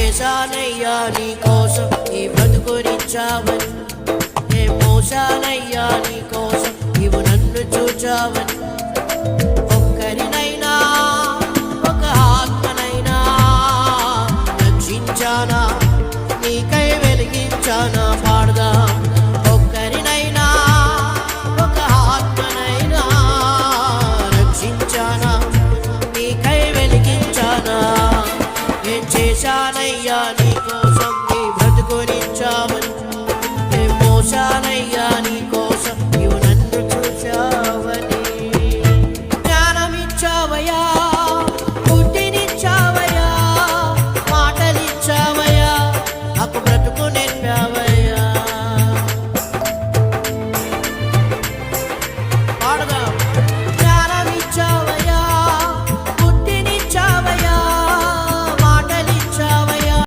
చేశానయ్యా నీ కోసం ఈ బ్రతుకునిచ్చావని, ఏం మోసానయ్యా నీ కోసం నీవు నన్ను చూచావని. ఒక్కరినైనా ఒక ఆత్మనైనా రక్షించానా, నీకై వెలిగించానా పాడదాం. ఒక్కరినైనా ఒక ఆత్మనైనా రక్షించానా, నీకై వెలిగించానా. ఏం చేశానయ్యా నీ కోసం